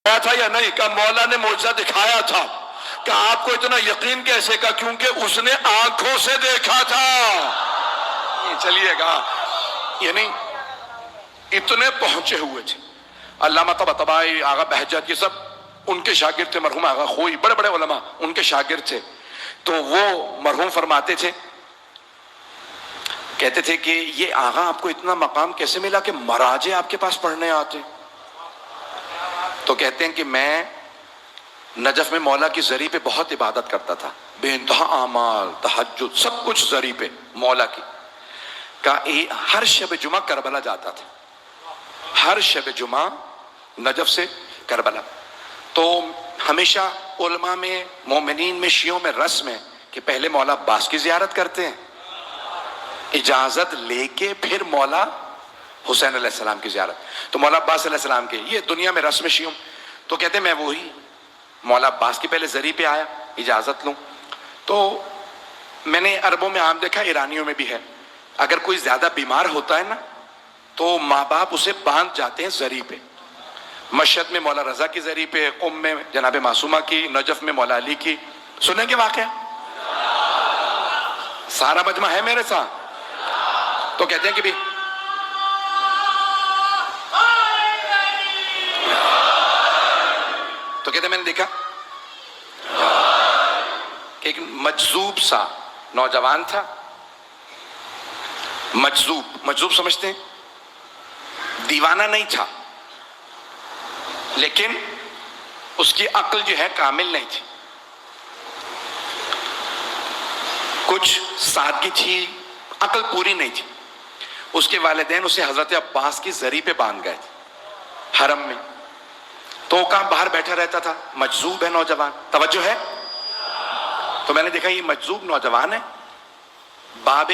تھا یا نہیں؟ کہ مولا نے معجزہ دکھایا تھا۔ کہ آپ کو اتنا یقین کیسے؟ کا کیونکہ اس نے آنکھوں سے دیکھا تھا۔ چلیے گا، یعنی اتنے پہنچے ہوئے تھے۔ علامہ طباطبائی، آغا بہجت، یہ سب ان کے شاگرد تھے۔ مرحوم آغا خوئی، بڑے بڑے علماء ان کے شاگرد تھے۔ تو وہ مرحوم فرماتے تھے، کہتے تھے کہ یہ آغا آپ کو اتنا مقام کیسے ملا کہ مراجع آپ کے پاس پڑھنے آتے؟ تو کہتے ہیں کہ میں نجف میں مولا کی زری پہ بہت عبادت کرتا تھا، بے انتہا اعمال، تہجد، سب کچھ زری پہ مولا کی۔ کا ہر شب جمعہ کربلا جاتا تھا، ہر شب جمعہ نجف سے کربلا۔ تو ہمیشہ علماء میں، مومنین میں، شیعوں میں رسم ہے کہ پہلے مولا عباس کی زیارت کرتے ہیں، اجازت لے کے پھر مولا حسین علیہ السلام کی زیارت۔ تو مولا عباس علیہ السلام کے، یہ دنیا میں رسم شیعوں۔ تو کہتے ہیں میں وہی مولا عباس کی پہلے زری پہ آیا اجازت لوں۔ تو میں نے عربوں میں عام دیکھا، ایرانیوں میں بھی ہے، اگر کوئی زیادہ بیمار ہوتا ہے نا تو ماں باپ اسے باندھ جاتے ہیں زری پہ۔ مشہد میں مولا رضا کی زری پہ، قم میں جناب معصومہ کی، نجف میں مولا علی کی۔ سنیں گے واقعہ؟ سارا مجمع ہے میرے ساتھ؟ تو کہتے ہیں کہ بھی تو کہتے ہیں میں نے دیکھا کہ ایک مجذوب سا نوجوان تھا۔ مجذوب سمجھتے ہیں؟ دیوانہ نہیں تھا، لیکن اس کی عقل جو ہے کامل نہیں تھی، کچھ سادگی تھی، عقل پوری نہیں تھی۔ اس کے والدین اسے حضرت عباس کی زری پہ باندھ گئے تھے حرم میں۔ تو کہاں باہر بیٹھا رہتا تھا، مجذوب ہے نوجوان، توجہ ہے؟ تو میں نے دیکھا یہ مجذوب نوجوان ہے، باب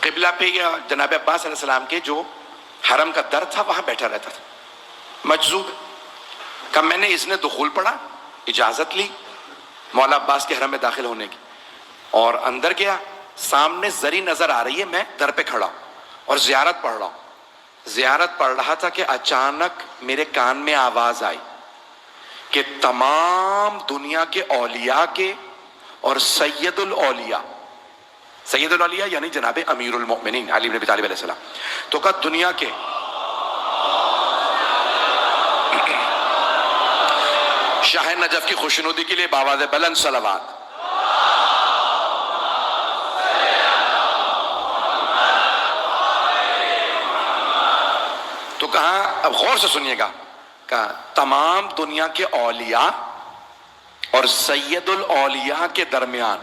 قبلہ پہ یا جناب عباس علیہ السلام کے جو حرم کا در تھا وہاں بیٹھا رہتا تھا، مجذوب۔ کہ میں نے اس نے دخول پڑھا، اجازت لی مولا عباس کے حرم میں داخل ہونے کی، اور اندر گیا، سامنے زری نظر آ رہی ہے، میں در پہ کھڑا ہوں اور زیارت پڑھ رہا ہوں۔ زیارت پڑھ رہا تھا کہ اچانک میرے کان میں آواز آئی کہ تمام دنیا کے اولیاء کے اور سید الاولیاء یعنی جناب امیر المؤمنین علی بن ابی طالب علیہ السلام، تو کہا دنیا کے شاہ نجف کی خوشنودی کے لیے بآواز بلند صلوات۔ تو کہا، اب غور سے سنیے گا، کہا تمام دنیا کے اولیاء اور سید الاولیاء کے درمیان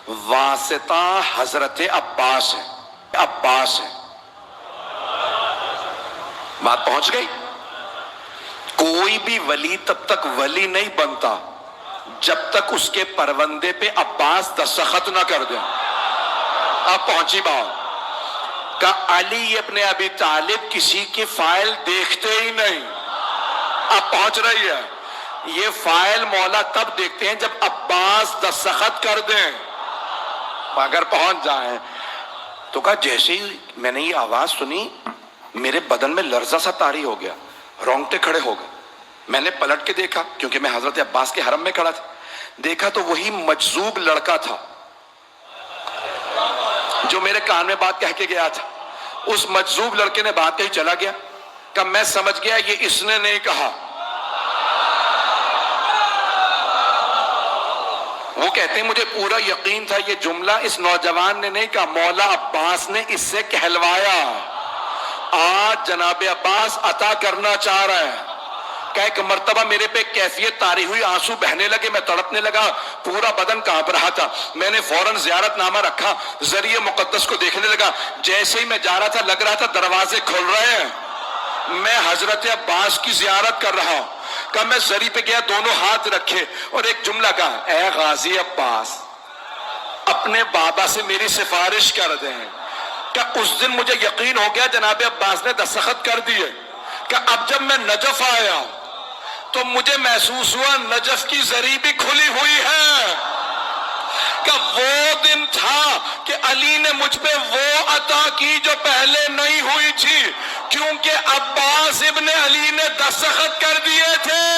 واسطہ حضرت عباس ہے، عباس ہے۔ بات پہنچ گئی؟ کوئی بھی ولی تب تک ولی نہیں بنتا جب تک اس کے پروندے پہ عباس دستخط نہ کر دیں۔ اب پہنچی بات کہ علی ابن ابی طالب کسی کی فائل دیکھتے ہی نہیں۔ اب پہنچ رہی ہے، یہ فائل مولا تب دیکھتے ہیں جب عباس دستخط کر دیں، اگر پہنچ جائیں۔ تو کہا جیسے ہی میں نے یہ آواز سنی میرے بدن میں لرزہ سا طاری ہو گیا، رونگٹے کھڑے ہو گئے۔ میں نے پلٹ کے دیکھا کیونکہ میں حضرت عباس کے حرم میں کھڑا تھا، دیکھا تو وہی مجذوب لڑکا تھا جو میرے کان میں بات کہہ کے گیا تھا۔ اس مجذوب لڑکے نے بات کہی چلا گیا، کہ میں سمجھ گیا یہ اس نے نہیں کہا۔ وہ کہتے ہیں مجھے پورا یقین تھا یہ جملہ اس نوجوان نے نہیں کہا، مولا عباس نے اس سے کہلوایا۔ آج جناب عباس عطا کرنا چاہ رہا ہے کہ ایک مرتبہ میرے پہ کیفیت طاری ہوئی، آنسو بہنے لگے، میں تڑپنے لگا، پورا بدن کانپ رہا تھا۔ میں نے فوراً زیارت نامہ رکھا، ذریعہ مقدس کو دیکھنے لگا۔ جیسے ہی میں جا رہا تھا لگ رہا تھا دروازے کھل رہے ہیں، میں حضرت عباس کی زیارت کر رہا ہوں۔ کہ میں زری پہ گیا، دونوں ہاتھ رکھے اور ایک جملہ کہا، اے غازی عباس اپنے بابا سے میری سفارش کر دیں۔ کہ اس دن مجھے یقین ہو گیا جناب عباس نے دستخط کر دیے۔ کہ اب جب میں نجف آیا تو مجھے محسوس ہوا نجف کی زری بھی کھلی ہوئی ہے۔ کہ وہ دن تھا کہ علی نے مجھ پہ وہ عطا کی جو پہلے نہیں ہوئی تھی، کیونکہ عباس ابن علی نے دستخط کر دیے تھے